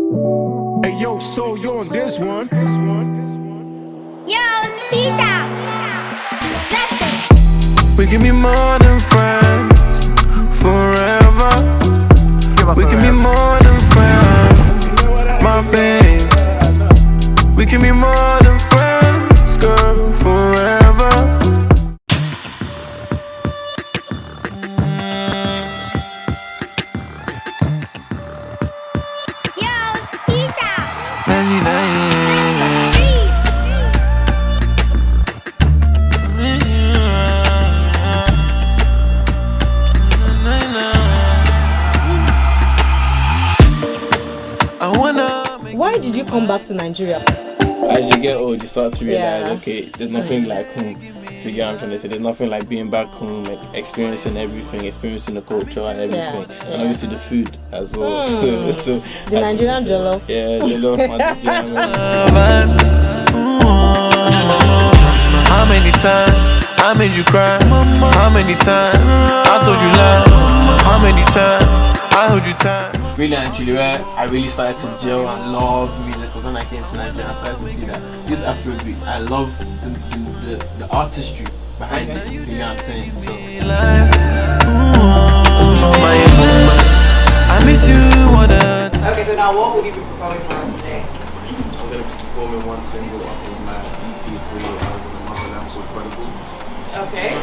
Hey yo, so you on this one? Yo, Cheetah. We can be more than friends forever. We can be more than friends, my babe. We can be more than friends, girl, forever. Yo, Cheetah. Why did you come back to Nigeria? As you get old, you start to realize, Yeah. okay, there's nothing like home. If you get what I'm trying to say, there's nothing like being back home, like experiencing everything, experiencing the culture and everything, and obviously the food as well. So The Nigerian jollof. yeah, jollof. How many times I made you cry? How many times I told you lies? How many times I hold you tight? Really and truly, where I really started to gel and love music was when I came to Nigeria. I started to see that these Afrobeats, I love the artistry behind it. You know what I'm saying? So. I miss you. Okay, so now what would you be performing for us today? I'm going to be performing one single off of my EP for you album, Motherland called Prodigal. Okay.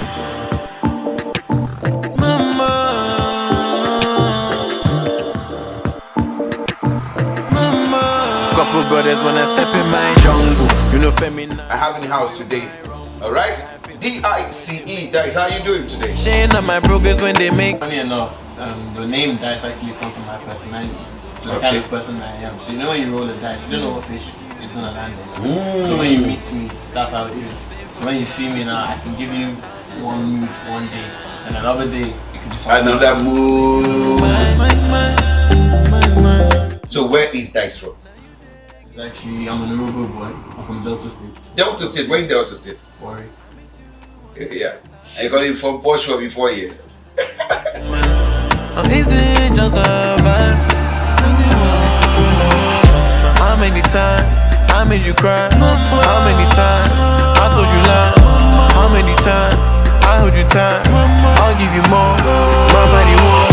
Couple brothers when I step in my jungle. You know, feminine. I have in the house today. Alright? D-I-C-E. That is how you doing today. Shane and my progress when they make. Funny enough, the name dice actually comes from my personality. So the kind of person I am. So you know when you roll the dice, you don't know what fish is gonna land in. So when you meet me, that's how it is. So when you see me now, I can give you one mood one day, and another day it could be something Another else. move. So where is Dice from? It's actually, I'm an Urugu boy. I'm from Delta State. Delta State. Where in Delta State? Worry. Yeah. I got it from Porsche before here. Is it just a vibe? How many times I made you cry? How many times I told you lies? How many times I hold you tight? I'll give you more, my body won't.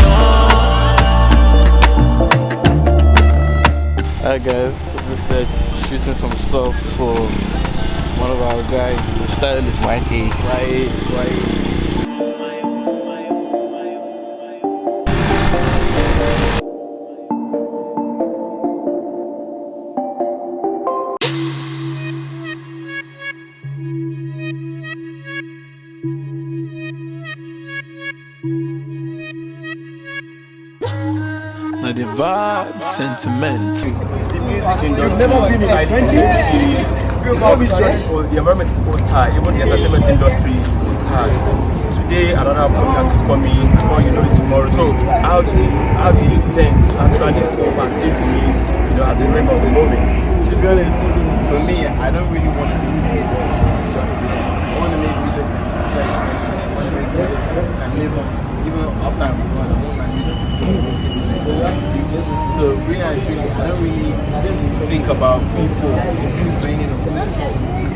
Hi guys, we're just shooting some stuff for one of our guys, the stylist. White Ace. White. Now the vibe, sentiment. You've never been in a country. The environment is hostile. Even the entertainment industry is hostile. Today, another program is coming. Before you know it, tomorrow. So, how do you intend to actually cope and still remain, as a member of the moment? To be honest, for me, I don't really want to do music just now. I want to make music I want to make music and live on. Even after I'm gone, I want my music to stay. So really and truly, I don't really think about people complaining or music.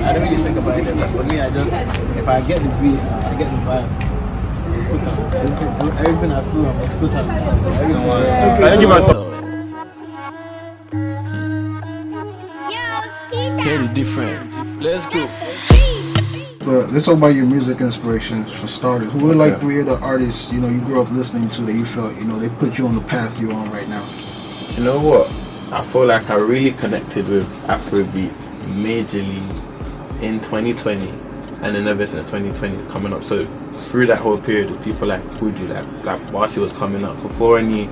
I don't really think about it. But for me, if I get the beat, I get the vibe. Put on everything I feel, I'm put on everything. Can you give us some? Hear the difference. Let's go. But let's talk about your music inspirations for starters. Who are like 3 of the artists you grew up listening to that you felt they put you on the path you're on right now? You know what? I feel like I really connected with Afrobeat majorly in 2020 and then ever since 2020 coming up. So through that whole period of people like Fuji, like whilst he was coming up, before any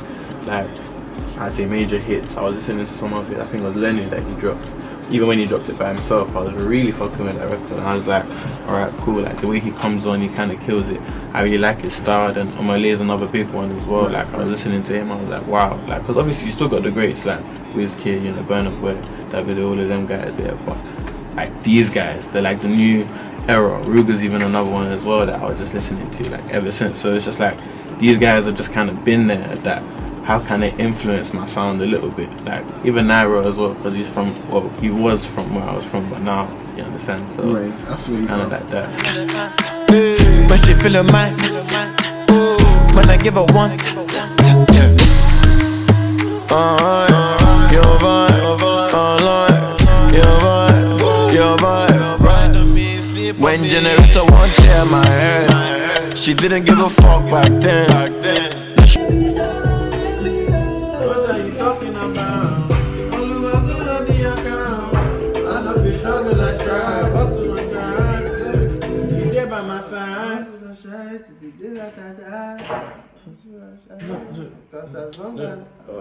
I'd say major hits, I was listening to some of it. I think it was Lenny that he dropped. Even when he dropped it by himself, I was really fucking with that record, and I was like, alright, cool, like the way he comes on, he kind of kills it. I really like his style, and Omale is another big one as well. Like I was listening to him, I was like, wow, like because obviously you still got the greats like Wizkid, Burna Boy, David, all of them guys there, but like these guys, they're like the new era. Ruger's even another one as well that I was just listening to like ever since. So it's just like these guys have just kind of been there that how can it influence my sound a little bit? Like even Nairo as well, because he was from where I was from, but now you understand. So Right, I feel you. kind of like that. But she feelin' mine. When I give her one. Your vibe, your vibe. When generator won't tear my head, she didn't give a fuck back then. What are you talking about? Only one good on the account. I know if you struggle, I try. Hustle, I try. You there by my side.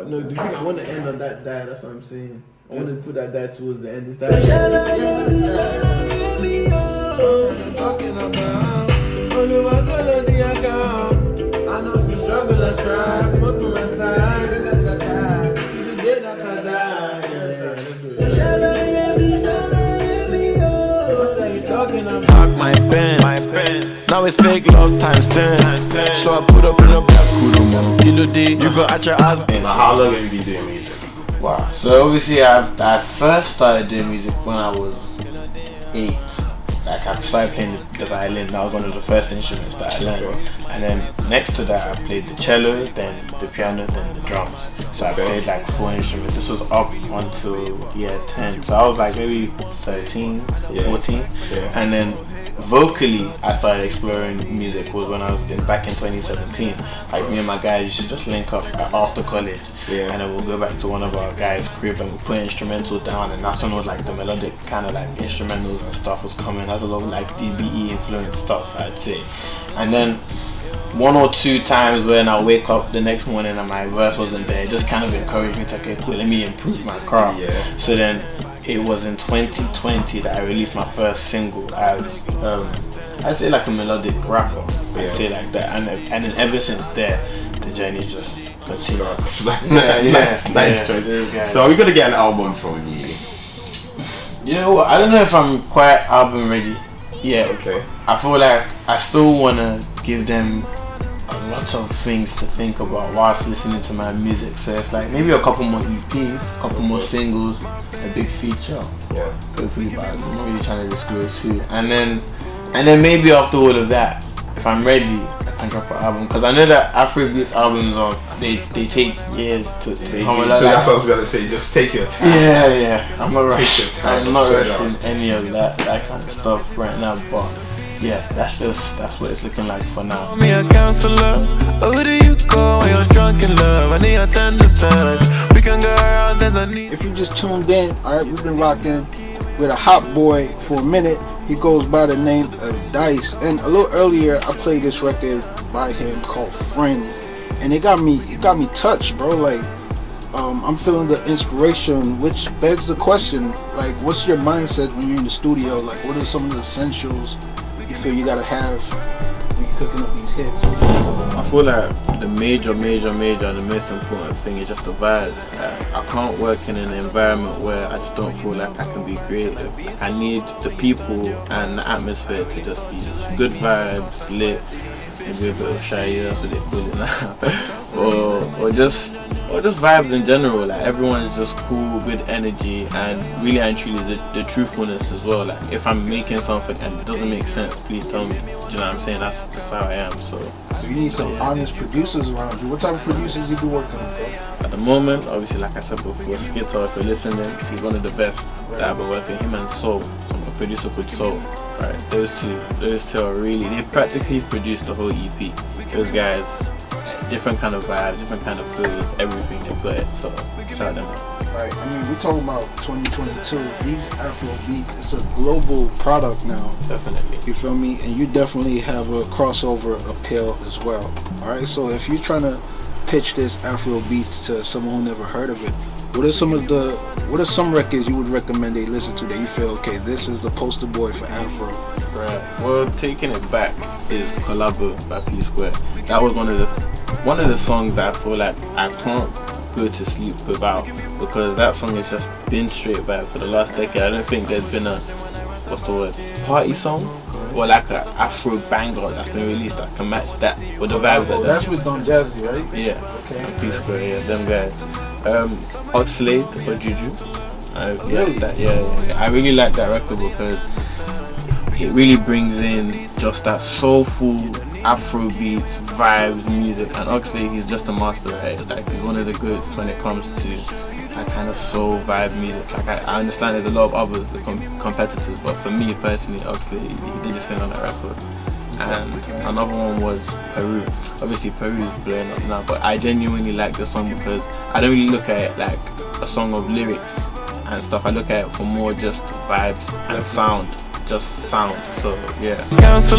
No, do you think I want to end on that die? That's what I'm saying. I want to put that die towards the end. It's that. Talking about only one good on the account. I know if you struggle, I strive. Put to my side. You did that, I die. What are you talking about? Pack my pen. Now it's fake love times 10. So I put up in a black kurumo. You got at your ass. How long have you been doing music? Wow. So obviously I first started doing music when I was 8. Like I started playing the violin. That was one of the first instruments that I learned. And then next to that I played the cello, then the piano, then the drums. So I played like 4 instruments. This was up until year 10. So I was like maybe 13, 14. And then vocally I started exploring music was when I was back in 2017. Like me and my guys used to just link up after college, and then we'll go back to one of our guys' crib and we'll put instrumental down, and that's when all like the melodic kind of like instrumentals and stuff was coming. That's a lot of like DBE influenced stuff, I'd say. And then 1 or 2 times when I wake up the next morning and my verse wasn't there, it just kind of encouraged me to, okay, cool, let me improve my craft. So then it was in 2020 that I released my first single as I'd say like a melodic rapper, I'd say like that, and then ever since there the journey's just continued. Nice choice. So we're gonna get an album from you. You know what, I don't know if I'm quite album ready yet. Okay. I feel like I still wanna give them a lot of things to think about whilst listening to my music. So it's like maybe a couple more EPs, a couple more singles, a big feature. Hopefully, but I'm not really trying to disclose who. And then maybe after all of that, if I'm ready, I can drop an album. Because I know that Afrobeats albums they take years to come along. So that's what I was gonna say. Just take your time. Yeah. I'm not rushing. time I'm not to rushing any of that kind of stuff right now. But yeah, that's what it's looking like for now. Me a counselor. Who do you call when you're drunk in love? I need a tender touch. We can go around and I need. If you just tuned in, alright, we've been rocking with a hot boy for a minute. He goes by the name of Dice. And a little earlier I played this record by him called Friends. And it got me touched, bro. Like I'm feeling the inspiration, which begs the question, like what's your mindset when you're in the studio? Like what are some of the essentials you feel you gotta have when you're cooking up these hits? I feel like the major and the most important thing is just the vibes. I can't work in an environment where I just don't feel like I can be creative. I need the people and the atmosphere to just be good vibes, lit, maybe a bit of shy, that's what they call it now. or just vibes in general. Like everyone's just cool, good energy, and really and truly the truthfulness as well. Like if I'm making something and it doesn't make sense, please tell me. Do you know what I'm saying? That's just how I am. So you need some honest producers around you. What type of producers you be working with, bro? At the moment, obviously, like I said before, Skitter, if you're listening, he's one of the best that I've been working. Him and Soul, a producer called Soul. Right, those two are really, they practically produced the whole EP. Those guys, different kind of vibes, different kind of feels, everything, they've got it. So shout them out. Right, I mean, we're talking about 2022. These Afro beats, it's a global product now. Definitely. You feel me? And you definitely have a crossover appeal as well. Alright, so if you're trying to pitch this Afro beats to someone who never heard of it, what are some records you would recommend they listen to that you feel, okay, this is the poster boy for Afro? Right. Well, Taking It Back is Collabo by P Square. That was one of the songs that I feel like I can't go to sleep without, because that song has just been straight vibe for the last decade. I don't think there's been a party song or like a Afro banger that's been released that can match that with the vibes that That's with Don Jazzy, right? Yeah, Okay. and Peace Square, yeah, them guys. Oxlade or Juju. I like that, yeah. I really like that record because it really brings in just that soulful Afro beats, vibes, music, and Oxlade, he's just a master, right? Like he's one of the goods when it comes to that kind of soul vibe music. Like I understand there's a lot of others, the competitors, but for me personally, Oxlade, he did his thing on that record. And another one was Peru. Obviously Peru is blowing up now, but I genuinely like this one because I don't really look at it like a song of lyrics and stuff. I look at it for more just vibes and sound, just sound. So yeah. I was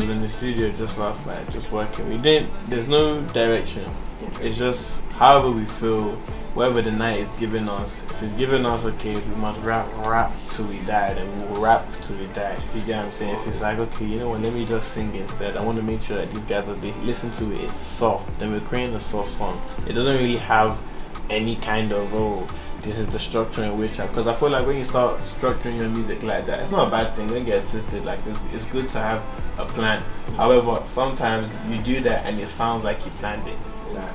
in the studio just last night, just working. There's no direction. It's just however we feel, whatever the night is giving us. If it's giving us, okay, we must rap till we die, then we'll rap till we die. If you get what I'm saying? If it's like, okay, you know what, let me just sing instead. I want to make sure that these guys, they listen to it, it's soft. Then we're creating a soft song. It doesn't really have any kind of, oh, this is the structure in which because I feel like when you start structuring your music like that, it's not a bad thing, don't get it twisted. Like it's good to have a plan. However, sometimes you do that and it sounds like you planned it.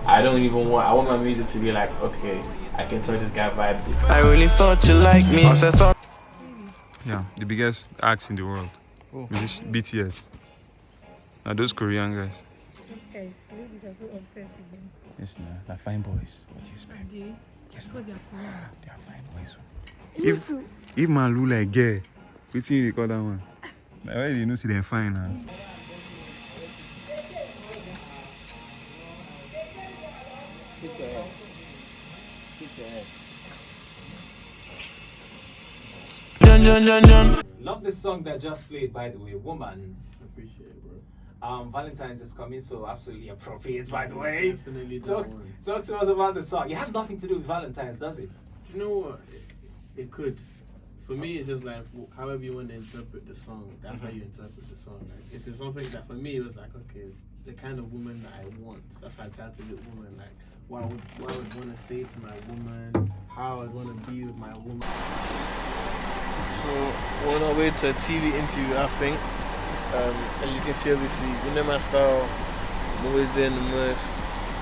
I want my music to be like, okay, I can tell this guy vibed it. I really thought you liked me. Yeah, the biggest acts in the world. BTS. Now those Korean guys. These guys, ladies are so obsessed with them. Yes, nah, they're fine boys. What do you expect? Are they? Yes, because they are Korean. They are fine boys. If man look like gay, which thing you call that one? Like, why you know see them fine now? Stick your head. Stick your head. Love this song that just played, by the way, Woman. Appreciate it, bro. Valentine's is coming, so absolutely appropriate, by the way. Definitely Talk to us about the song. It has nothing to do with Valentine's, does it? Do you know what? It could. For me, it's just like however you want to interpret the song. That's how you interpret the song. Like if it's something that for me it was like, okay, the kind of woman that I want. That's how I titled it, woman. Like what I would want to say to my woman, how I would want to be with my woman. So we're on our way to a TV interview, I think. As you can see, obviously, you know my style. I'm always doing the most,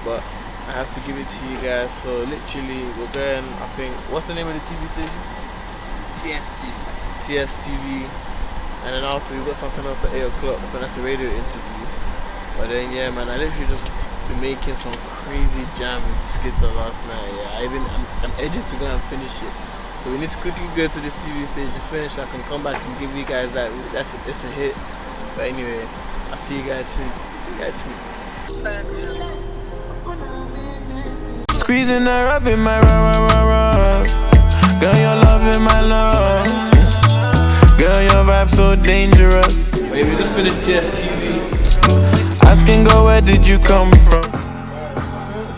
but I have to give it to you guys. So literally, we're going. I think what's the name of the TV station? TSTV. And then after we got something else at 8 o'clock. I think that's a radio interview. But then yeah, man, I literally just been making some crazy jam with the skitter last night. Yeah, I'm edging to go and finish it. So we need to quickly go to this TV station, finish. I can come back and give you guys that. It's a hit. But anyway, I'll see you guys soon. Catch me. Squeezing her up in my rah. Girl, your love in my love. Girl, your vibe so dangerous. Wait, we just finished TSTV. Asking girl, where did you come from?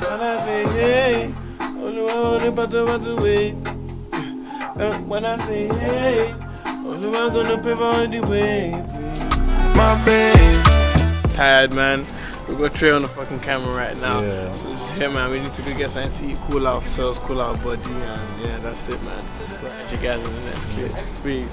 When I say hey, only one about the way. When I say hey, only one gonna pay for the way. My babe. Tired, man. We got Trey on the fucking camera right now. Yeah. So just here, man. We need to go get something to eat, cool out ourselves, cool out our body, and yeah, that's it, man. Catch you guys in the next clip. Peace.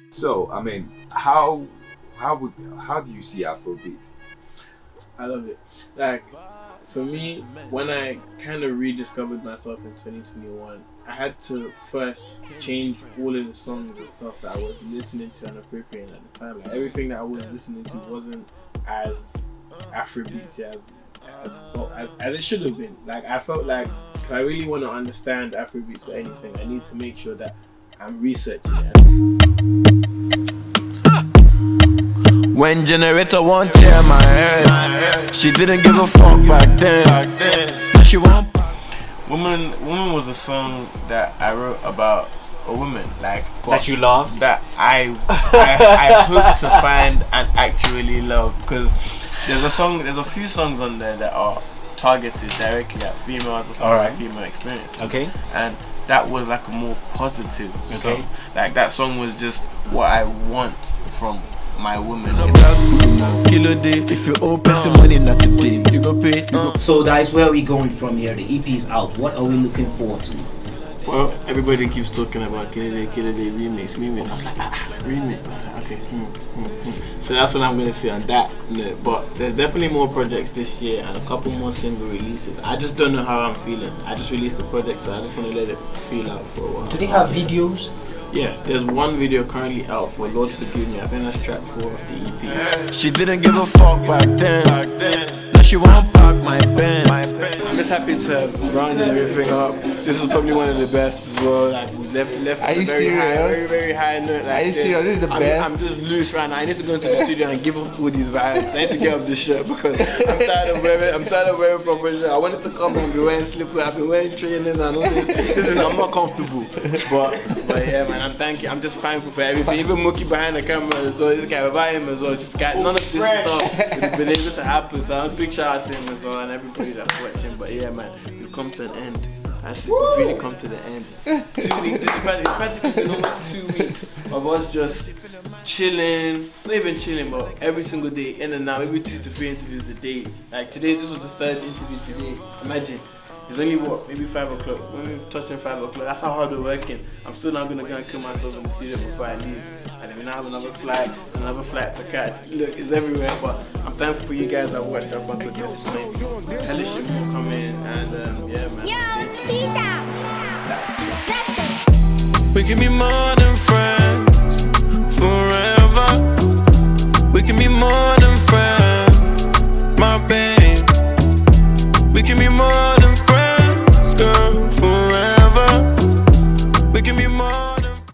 So, I mean, how do you see Afrobeat? I love it. Like, for me, when I kind of rediscovered myself in 2021, I had to first change all of the songs and stuff that I was listening to and appropriating at the time. Like, everything that I was listening to wasn't as Afrobeatsy as it should have been. Like, I felt like if I really want to understand Afrobeats or anything, I need to make sure that I'm researching it. When generator won't tear my head, she didn't give a fuck back then. She won't. Woman was a song that I wrote about a woman, like That you love? that I hope to find and actually love. Because there's a few songs on there that are targeted directly at females or Alright. female experience. Okay. And that was like a more positive song. Okay. Like that song was just what I want from my woman. If you owe person money not today, you go pay. So guys, where are we going from here? The EP is out. What are we looking forward to? Well, everybody keeps talking about Kill Day remix. I'm like, remix. Okay. So that's what I'm gonna say on that note. But there's definitely more projects this year and a couple more single releases. I just don't know how I'm feeling. I just released the project, so I just want to let it feel out for a while. Do they have videos? Yeah, there's one video currently out for Lord Forgive Me. I think that's track 4 of the EP. She didn't give a fuck back then. Now she won't pack my pen. I'm just happy to round everything up. This is probably one of the best as well. Like we left Are you very high, serious? very high note. Like Are you serious? This is the best? I'm just loose right now. I need to go into the studio and give up all these vibes. I need to get up this shirt because I'm tired of wearing proper shirt. I wanted to come and be wearing slippers. I've been wearing trainers and all this. I'm not comfortable. But yeah, man, I'm just thankful for everything. Even Mookie behind the camera as well. This guy about him as well. This guy, none of this stuff would have been able to happen. So a big shout out to him as well and everybody that's watching. But yeah, man, we've come to an end. We've really come to the end. 2 weeks. It's practically been almost 2 weeks of us just chilling. Not even chilling, but every single day, in and out, maybe 2 to 3 interviews a day. Like today, this was the 3rd interview today. Imagine. It's only what, maybe 5 o'clock. We're touching 5 o'clock. That's how hard we're working. I'm still not gonna go and kill myself in the studio before I leave. And then we now have another flight to catch. Look, it's everywhere, but I'm thankful for you guys that watched up until this point. Hellish shit will come in, and yeah, man. Yo, Skita. We can be more than friends.